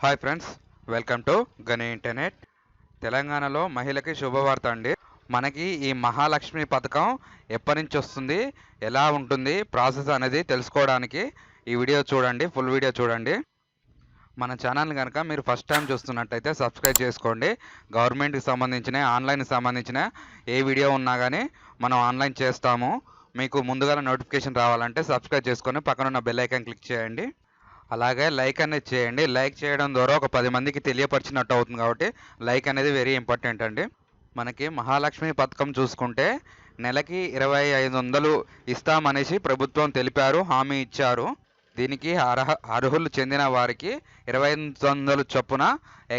Hi friends, welcome to గని internet. తెలంగాణలో మహిళకి శుభవార్త అండి. మనకి ఈ మహాలక్ష్మి పథకం ఎప్పటి నుంచి వస్తుంది, ఎలా ఉంటుంది ప్రాసెస్ అనేది తెలుసుకోవడానికి ఈ వీడియో చూడండి, ఫుల్ వీడియో చూడండి. మన ఛానల్ కనుక మీరు ఫస్ట్ టైం చూస్తున్నట్టయితే సబ్స్క్రైబ్ చేసుకోండి. గవర్నమెంట్కి సంబంధించిన, ఆన్లైన్కి సంబంధించిన ఏ వీడియో ఉన్నా కానీ మనం ఆన్లైన్ చేస్తాము. మీకు ముందుగా నోటిఫికేషన్ రావాలంటే సబ్స్క్రైబ్ చేసుకొని పక్కన ఉన్న బెల్ ఐకాన్ క్లిక్ చేయండి. అలాగే లైక్ అనేది చేయండి. లైక్ చేయడం ద్వారా ఒక 10 మందికి తెలియపరిచినట్టు అవుతుంది కాబట్టి లైక్ అనేది వెరీ ఇంపార్టెంట్ అండి. మనకి మహాలక్ష్మి పథకం చూసుకుంటే నెలకి 2500 ఇస్తామనేసి ప్రభుత్వం తెలిపారు, హామీ ఇచ్చారు. దీనికి అర్హులు చెందిన వారికి 2500 చొప్పున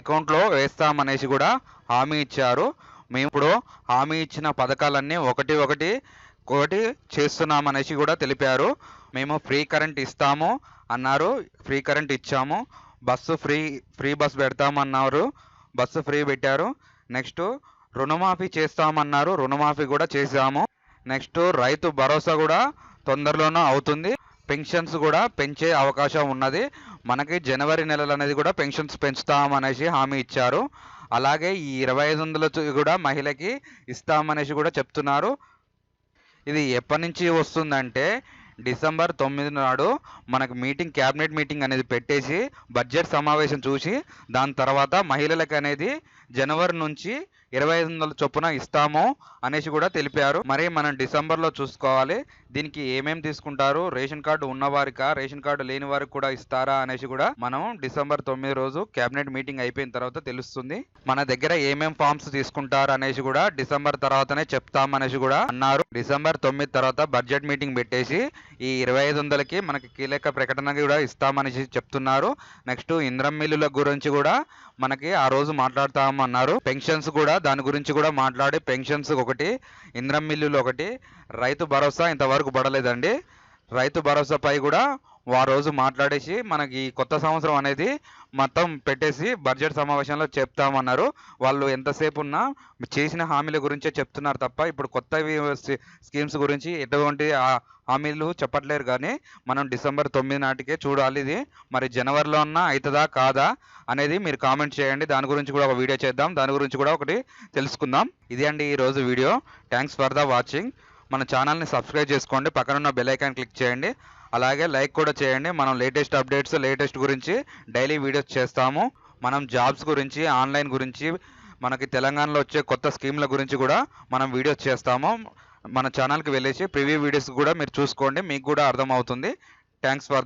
అకౌంట్లో వేస్తామనేసి కూడా హామీ ఇచ్చారు. మేము ఇప్పుడు హామీ ఇచ్చిన పథకాలన్నీ ఒకటి చేస్తున్నామనేసి కూడా తెలిపారు. మేము ఫ్రీ కరెంట్ ఇస్తాము అన్నారు, ఫ్రీ కరెంట్ ఇచ్చాము. బస్సు ఫ్రీ బస్సు పెడతామన్నారు, బస్సు ఫ్రీ పెట్టారు. నెక్స్ట్ రుణమాఫీ చేస్తామన్నారు, రుణమాఫీ కూడా చేశాము. నెక్స్ట్ రైతు భరోసా కూడా తొందరలోనే అవుతుంది. పెన్షన్స్ కూడా పెంచే అవకాశం ఉన్నది. మనకి జనవరి నెలలు అనేది కూడా పెన్షన్స్ పెంచుతామనేసి హామీ ఇచ్చారు. అలాగే ఈ 2500 కూడా మహిళకి ఇస్తామనేసి కూడా చెప్తున్నారు. ఇది ఎప్పటి నుంచి వస్తుందంటే డిసెంబర్ 9 నాడు మనకు క్యాబినెట్ మీటింగ్ అనేది పెట్టేసి బడ్జెట్ సమావేశం చూసి దాని తర్వాత మహిళలకు అనేది జనవరి నుంచి 2500 చొప్పున ఇస్తాము అనేసి కూడా తెలిపారు. మరి మనం డిసెంబర్లో చూసుకోవాలి దీనికి ఏమేమి తీసుకుంటారు, రేషన్ కార్డు ఉన్నవారికా, రేషన్ కార్డు లేని వారికి కూడా ఇస్తారా అనేసి కూడా మనం డిసెంబర్ 9 రోజు క్యాబినెట్ మీటింగ్ అయిపోయిన తర్వాత తెలుస్తుంది. మన దగ్గర ఏమేం ఫామ్స్ తీసుకుంటారు అనేసి కూడా డిసెంబర్ తర్వాతనే చెప్తామనేసి కూడా అన్నారు. డిసెంబర్ 9 తర్వాత బడ్జెట్ మీటింగ్ పెట్టేసి ఈ 2500కి మనకి కీలక ప్రకటన కూడా ఇస్తామనేసి చెప్తున్నారు. నెక్స్ట్ ఇంద్రం మిల్లుల గురించి కూడా మనకి ఆ రోజు మాట్లాడతామన్నారు. పెన్షన్స్ కూడా దాని గురించి కూడా మాట్లాడి, పెన్షన్స్ ఒకటి, ఇంద్రం మిల్లులు ఒకటి, రైతు భరోసా ఇంతవరకు పడలేదండి. రైతు భరోసాపై కూడా ఆ రోజు మాట్లాడేసి మనకి కొత్త సంవత్సరం అనేది మొత్తం పెట్టేసి బడ్జెట్ సమావేశంలో చెప్తామన్నారు. వాళ్ళు ఎంతసేపు ఉన్నా చేసిన హామీల గురించే చెప్తున్నారు తప్ప ఇప్పుడు కొత్త స్కీమ్స్ గురించి ఎటువంటి హామీలు చెప్పట్లేరు. కానీ మనం డిసెంబర్ 9 నాటికే చూడాలి. ఇది మరి జనవరిలో అన్నా అవుతుందా కాదా అనేది మీరు కామెంట్ చేయండి. దాని గురించి కూడా ఒక వీడియో చేద్దాం, దాని గురించి కూడా ఒకటి తెలుసుకుందాం. ఇది అండి ఈరోజు video. Thanks for the watching. మన ఛానల్ని సబ్స్క్రైబ్ చేసుకోండి, పక్కన ఉన్న బెల్ ఐకాన్ క్లిక్ చేయండి. అలాగే లైక్ కూడా చేయండి. మనం లేటెస్ట్ అప్డేట్స్, లేటెస్ట్ గురించి డైలీ వీడియోస్ చేస్తాము. మనం జాబ్స్ గురించి, ఆన్లైన్ గురించి, మనకి తెలంగాణలో వచ్చే కొత్త స్కీమ్ల గురించి కూడా మనం వీడియోస్ చేస్తాము. మన ఛానల్కి వెళ్ళేసి ప్రివ్యూ వీడియోస్ కూడా మీరు చూసుకోండి, మీకు కూడా అర్థమవుతుంది. Thanks for